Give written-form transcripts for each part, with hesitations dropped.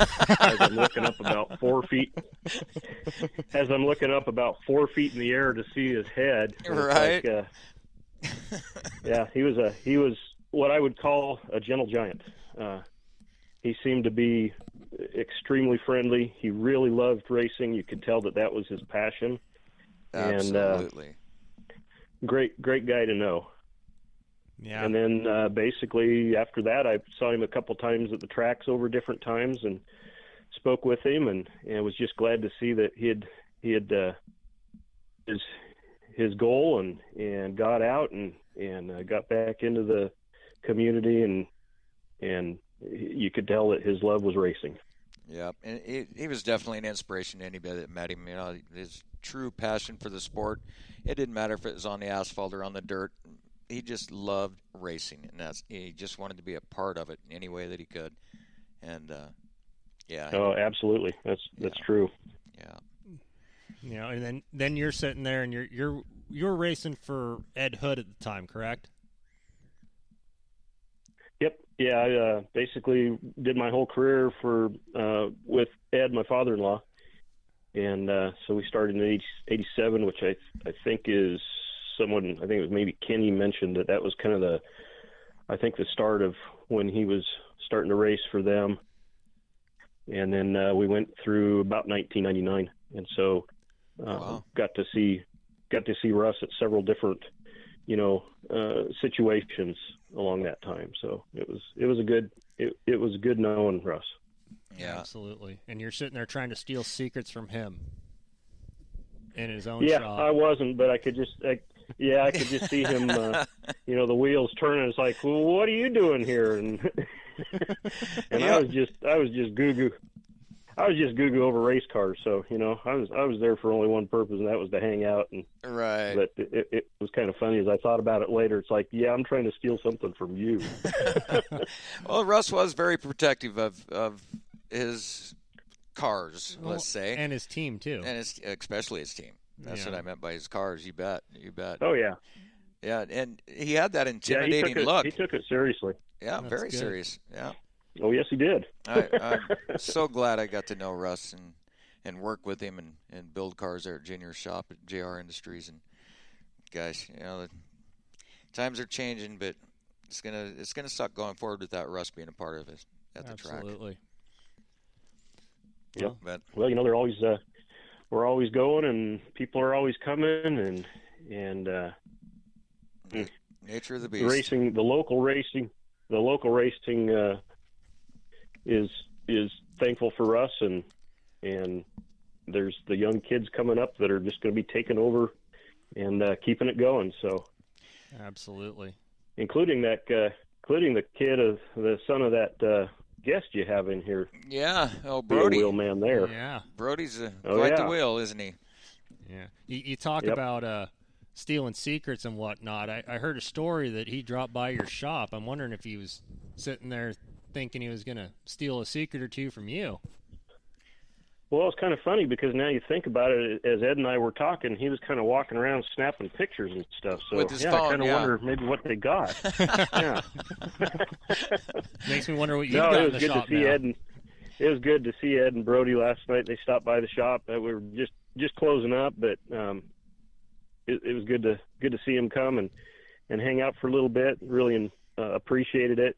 as I'm looking up about 4 feet. As I'm looking up about 4 feet in the air to see his head. Right. Yeah, he was what I would call a gentle giant. He seemed to be extremely friendly. He really loved racing. You could tell that was his passion. Absolutely. And great guy to know. Yeah. And then basically after that, I saw him a couple times at the tracks over different times and spoke with him, and was just glad to see that he had his goal and got out and got back into the community, and you could tell that his love was racing. Yeah, and he was definitely an inspiration to anybody that met him. You know, his true passion for the sport. It didn't matter if it was on the asphalt or on the dirt. He just loved racing, and he just wanted to be a part of it in any way that he could. And yeah. Oh, absolutely. That's true. Yeah. You know, and then you're sitting there and you're racing for Ed Hood at the time, correct? Yep. Yeah, I basically did my whole career with Ed, my father-in-law, and so we started in '87, which I think is I think it was maybe Kenny mentioned that was kind of the start of when he was starting to race for them, and then we went through about 1999, and so wow. got to see Russ at several different situations along that time. So it was good knowing Russ. Yeah, absolutely. And you're sitting there trying to steal secrets from him in his own shop. Yeah, I wasn't, but I could just see him. The wheels turning. It's like, well, what are you doing here? And I was just goo-goo. I was just goo-goo over race cars, so I was there for only one purpose, and that was to hang out. And right. But it was kind of funny as I thought about it later. It's like, yeah, I'm trying to steal something from you. Well, Russ was very protective of his cars, let's say, and his team too, and especially his team. That's what I meant by his cars. You bet. Oh yeah. Yeah, and he had that intimidating look. He took it seriously. Yeah, very serious. Yeah. Oh, yes, he did. I'm so glad I got to know Russ and work with him and build cars there at Junior's shop at JR Industries. And guys, the times are changing, but it's gonna suck going forward without Russ being a part of it at the track. Absolutely. Yep. Well, they're always we're always going, and people are always coming, and nature of the beast. Racing, the local racing is thankful for us, and there's the young kids coming up that are just going to be taking over and keeping it going. So, absolutely, including the kid of the son of that guest you have in here. Yeah, Brody, the wheel man there. Yeah, Brody's quite the wheel, isn't he? Yeah, you talk about stealing secrets and whatnot. I heard a story that he dropped by your shop. I'm wondering if he was sitting there thinking he was going to steal a secret or two from you. Well, it's kind of funny because now you think about it, as Ed and I were talking, he was kind of walking around snapping pictures and stuff. So with his phone, I kind of wonder maybe what they got. Yeah. Makes me wonder what you got in the shop now. It was good to see Ed and Brody last night. They stopped by the shop. We were just closing up, but it was good to see him come and hang out for a little bit. Really appreciated it.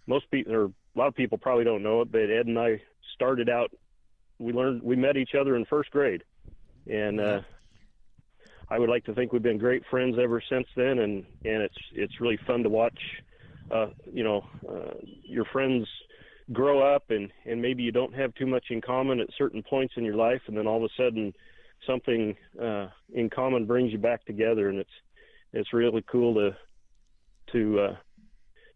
Most people, or a lot of people, probably don't know it, but Ed and I started out. We met each other in first grade, and I would like to think we've been great friends ever since then. And it's really fun to watch, your friends grow up, and maybe you don't have too much in common at certain points in your life, and then all of a sudden something in common brings you back together, and it's really cool to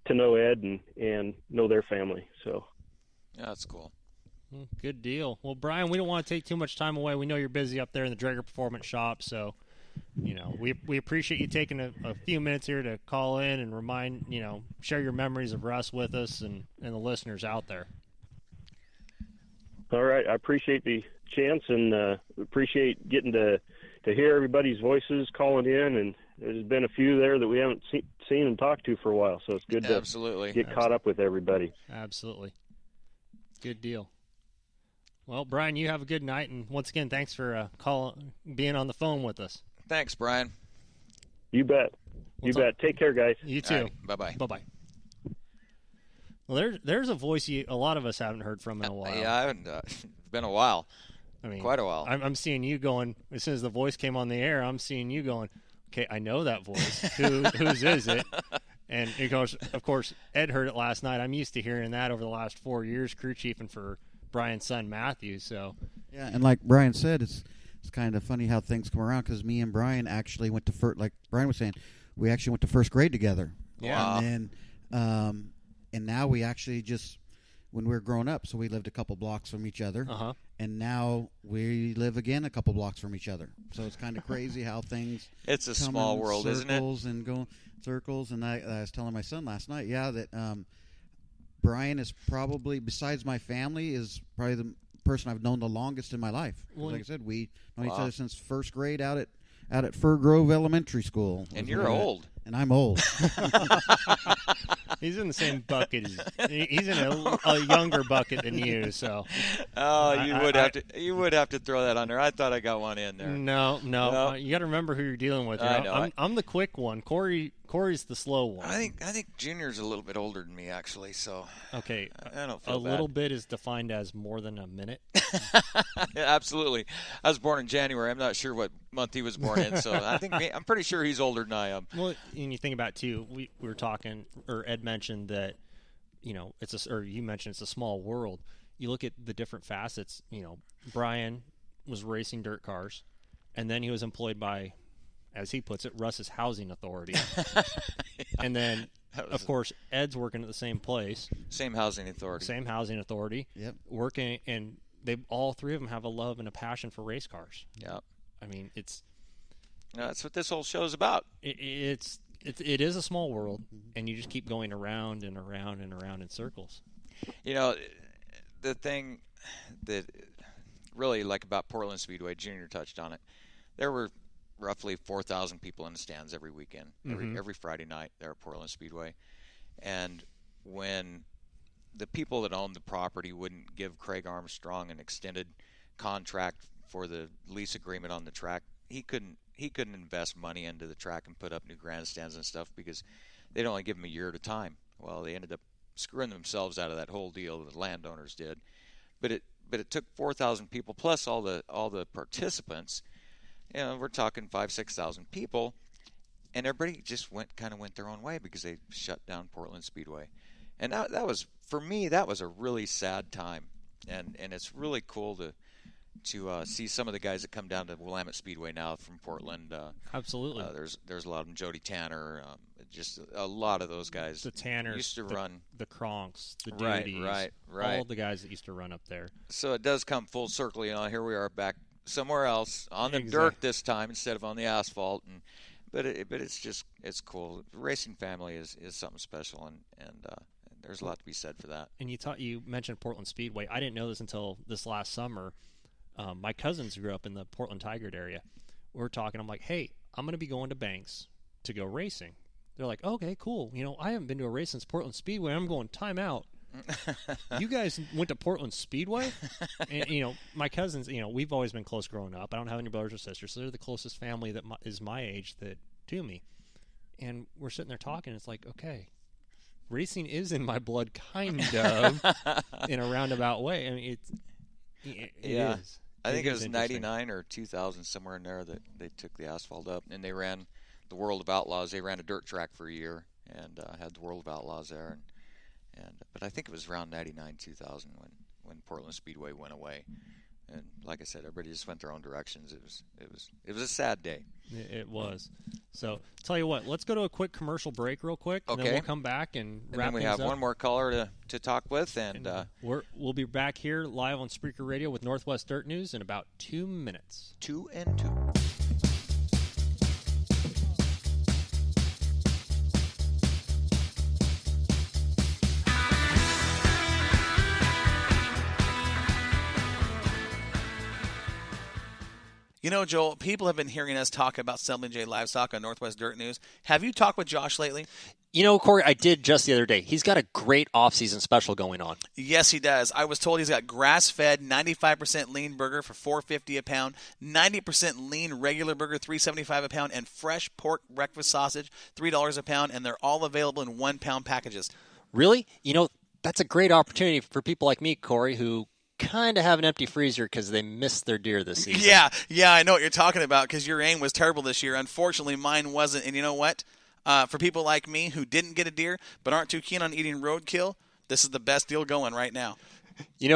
know Ed and know their family. So yeah, that's cool. Good deal. Well, Brian, we don't want to take too much time away. We know you're busy up there in the Drager Performance Shop, so we appreciate you taking a few minutes here to call in and remind, share your memories of Russ with us and the listeners out there. All right, I appreciate the chance and appreciate getting to hear everybody's voices calling in, and there's been a few there that we haven't seen and talked to for a while, so it's good to get caught up with everybody. Absolutely. Good deal. Well, Brian, you have a good night, and once again, thanks for being on the phone with us. Thanks, Brian. You bet. You bet. Take care, guys. You too. Right, bye-bye. Bye-bye. Well, there's a voice a lot of us haven't heard from in a while. Yeah, I haven't. It's been a while. I mean, quite a while. I'm seeing you going, as soon as the voice came on the air, I'm seeing you going, okay, I know that voice. Whose is it? And of course, Ed heard it last night. I'm used to hearing that over the last 4 years, crew chiefing for Brian's son, Matthew. So, yeah, and like Brian said, it's kind of funny how things come around because me and Brian actually went to like Brian was saying, we actually went to first grade together. Yeah. And then, and now we actually just, when we were growing up, so we lived a couple blocks from each other. Uh-huh. And now we live again a couple blocks from each other. So it's kind of crazy how things It's a small world, isn't it? circles and go circles. And I was telling my son last night, that Brian is probably, besides my family, is probably the person I've known the longest in my life. Well, like I said, we know each Wow. other since first grade out at Fir Grove Elementary School. And you're old. And I'm old. he's in the same bucket. He's in a younger bucket than you, so. Oh, you would have to throw that on there. I thought I got one in there. No. No. You got to remember who you're dealing with. I know. I'm the quick one. Corey's the slow one. I think Junior's a little bit older than me, actually. So Okay, I don't feel a little bit is defined as more than a minute. Yeah, absolutely. I was born in January. I'm not sure what month he was born in, so I'm pretty sure he's older than I am. Well, and you think about it, too, we were talking, or Ed mentioned that, you mentioned it's a small world. You look at the different facets. Brian was racing dirt cars, and then he was employed by, as he puts it, Russ's Housing Authority. And then, of course, Ed's working at the same place. Same housing authority. Same housing authority. Yep. Working, and all three of them have a love and a passion for race cars. Yeah. I mean, That's what this whole show's about. it is a small world, and you just keep going around and around and around in circles. The thing that really like about Portland Speedway, Junior touched on it. There were roughly 4,000 people in the stands every weekend, every Friday night there at Portland Speedway. And when the people that owned the property wouldn't give Craig Armstrong an extended contract for the lease agreement on the track, he couldn't invest money into the track and put up new grandstands and stuff because they'd only give him a year at a time. Well, they ended up screwing themselves out of that whole deal. The landowners did, but it took 4,000 people plus all the participants. We're talking 5,000-6,000 people, and everybody just went their own way because they shut down Portland Speedway. And that was, for me, that was a really sad time, and it's really cool to see some of the guys that come down to Willamette Speedway now from Portland. Absolutely. There's a lot of them. Jody Tanner, just a lot of those guys. The Tanners used to run the Kronks, the right, Duties, right. all the guys that used to run up there. So it does come full circle. Here we are back somewhere else on the dirt this time instead of on the asphalt. But it's cool. The racing family is something special, and there's a lot to be said for that. And you mentioned Portland Speedway. I didn't know this until this last summer. My cousins grew up in the Portland Tigard area. We were talking. I'm like, hey, I'm going to be going to Banks to go racing. They're like, okay, cool. I haven't been to a race since Portland Speedway. I'm going time out. You guys went to Portland Speedway? And, my cousins, we've always been close growing up. I don't have any brothers or sisters, so they're the closest family that is my age to me. And we're sitting there talking. It's like, okay, racing is in my blood, kind of, in a roundabout way. I mean, it is. I think it was 99 or 2000, somewhere in there, that they took the asphalt up, and they ran the World of Outlaws. They ran a dirt track for a year and had the World of Outlaws there. But I think it was around 99, 2000 when Portland Speedway went away. And like I said, everybody just went their own directions. It was a sad day. It was. So tell you what, let's go to a quick commercial break real quick. Okay. And then we'll come back and wrap things up. And then we have one more caller to talk with. And we'll be back here live on Spreaker Radio with Northwest Dirt News in about 2 minutes. 2 and 2. Joel, people have been hearing us talk about WJ Livestock on Northwest Dirt News. Have you talked with Josh lately? Corey, I did just the other day. He's got a great off-season special going on. Yes, he does. I was told he's got grass-fed 95% lean burger for $4.50 a pound, 90% lean regular burger $3.75 a pound, and fresh pork breakfast sausage $3 a pound, and they're all available in 1-pound packages. Really? That's a great opportunity for people like me, Corey, who kind of have an empty freezer because they missed their deer this season. Yeah, I know what you're talking about because your aim was terrible this year. Unfortunately, mine wasn't, and you know what? For people like me who didn't get a deer but aren't too keen on eating roadkill, this is the best deal going right now.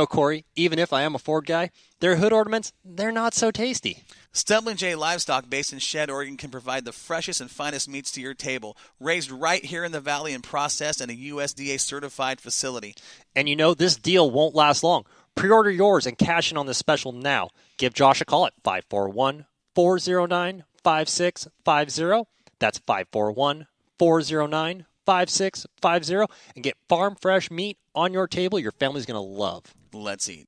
Corey, even if I am a Ford guy, their hood ornaments, they're not so tasty. Stumbling J Livestock, based in Shed, Oregon, can provide the freshest and finest meats to your table, raised right here in the valley and processed in a USDA-certified facility. And this deal won't last long. Pre-order yours and cash in on this special now. Give Josh a call at 541-409-5650. That's 541-409-5650. And get farm fresh meat on your table your family's going to love. Let's eat.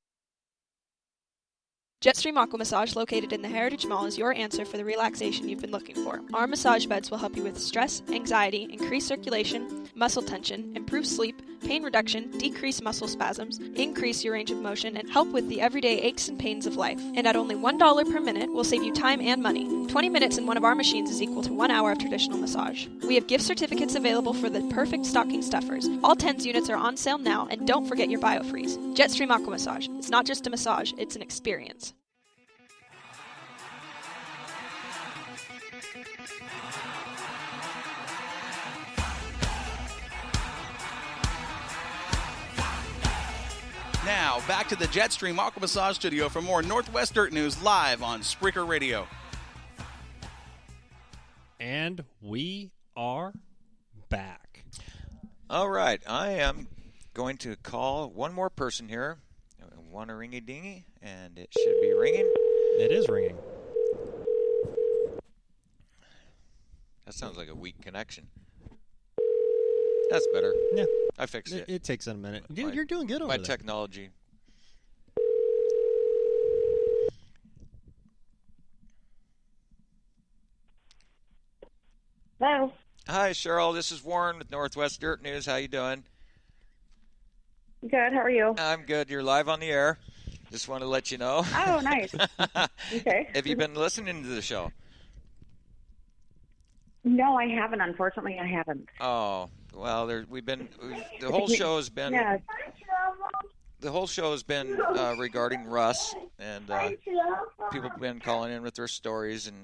Jetstream Aqua Massage, located in the Heritage Mall, is your answer for the relaxation you've been looking for. Our massage beds will help you with stress, anxiety, increase circulation, muscle tension, improve sleep, pain reduction, decrease muscle spasms, increase your range of motion, and help with the everyday aches and pains of life. And at only $1 per minute, we'll save you time and money. 20 minutes in one of our machines is equal to 1 hour of traditional massage. We have gift certificates available for the perfect stocking stuffers. All TENS units are on sale now, and don't forget your BioFreeze. Jetstream Aqua Massage. It's not just a massage, it's an experience. Now, back to the Jetstream Aqua Massage Studio for more Northwest Dirt News live on Spreaker Radio. And we are back. All right, I am going to call one more person here. One ringy-dingy, and it should be ringing. It is ringing. That sounds like a weak connection. That's better. Yeah. I fixed it. It takes a minute. Dude, you're doing good over My there. technology. Hello. Hi, Cheryl. This is Warren with Northwest Dirt News. How you doing? Good. How are you? I'm good. You're live on the air. Just want to let you know. Oh, nice. Okay. Have you been listening to the show? No, I haven't. Unfortunately, I haven't. Oh, well, the whole show has been. Yes. The whole show has been regarding Russ, and people have been calling in with their stories, and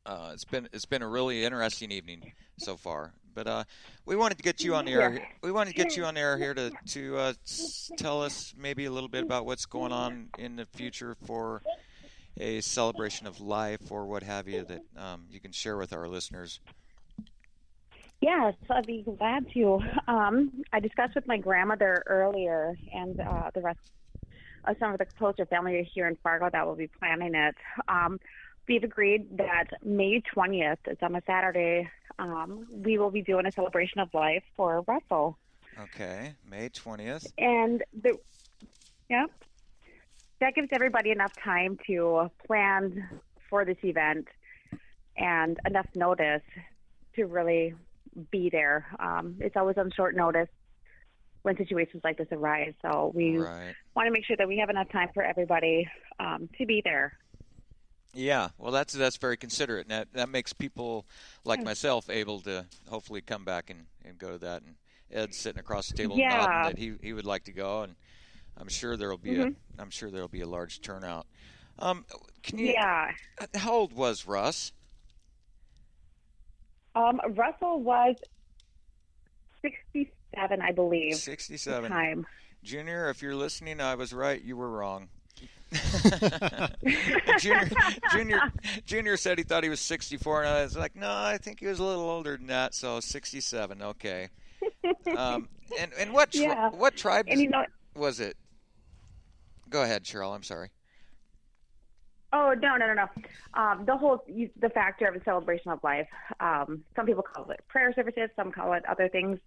it's been a really interesting evening so far. But we wanted to get you on the air. We wanted to get you on the air here to tell us maybe a little bit about what's going on in the future for a celebration of life or what have you that you can share with our listeners. Yes, I'd be glad to. I discussed with my grandmother earlier, and the rest of some of the closer family here in Fargo that will be planning it. We've agreed that May 20th, it's on a Saturday, we will be doing a celebration of life for Russell. Okay, May 20th. And that gives everybody enough time to plan for this event and enough notice to really be there. It's always on short notice when situations like this arise, so we want to make sure that we have enough time for everybody to be there. Yeah, well, that's very considerate, and that makes people like myself able to hopefully come back and go to that. And Ed's sitting across the table nodding that he would like to go, and I'm sure there'll be a large turnout. How old was Russ? Russell was 67, I believe. 67. At the time. Junior, if you're listening, I was right. You were wrong. Junior said he thought he was 64, and I was like, no, I think he was a little older than that. So 67, okay. And what tribe was it? Go ahead, Cheryl. I'm sorry. Oh, no. The factor of a celebration of life. Some people call it prayer services. Some call it other things.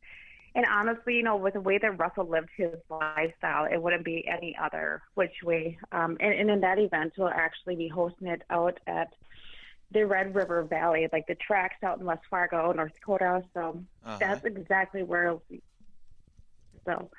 And honestly, with the way that Russell lived his lifestyle, it wouldn't be any other which way. And in that event, we'll actually be hosting it out at the Red River Valley, like the tracks out in West Fargo, North Dakota. So that's exactly where it'll be. So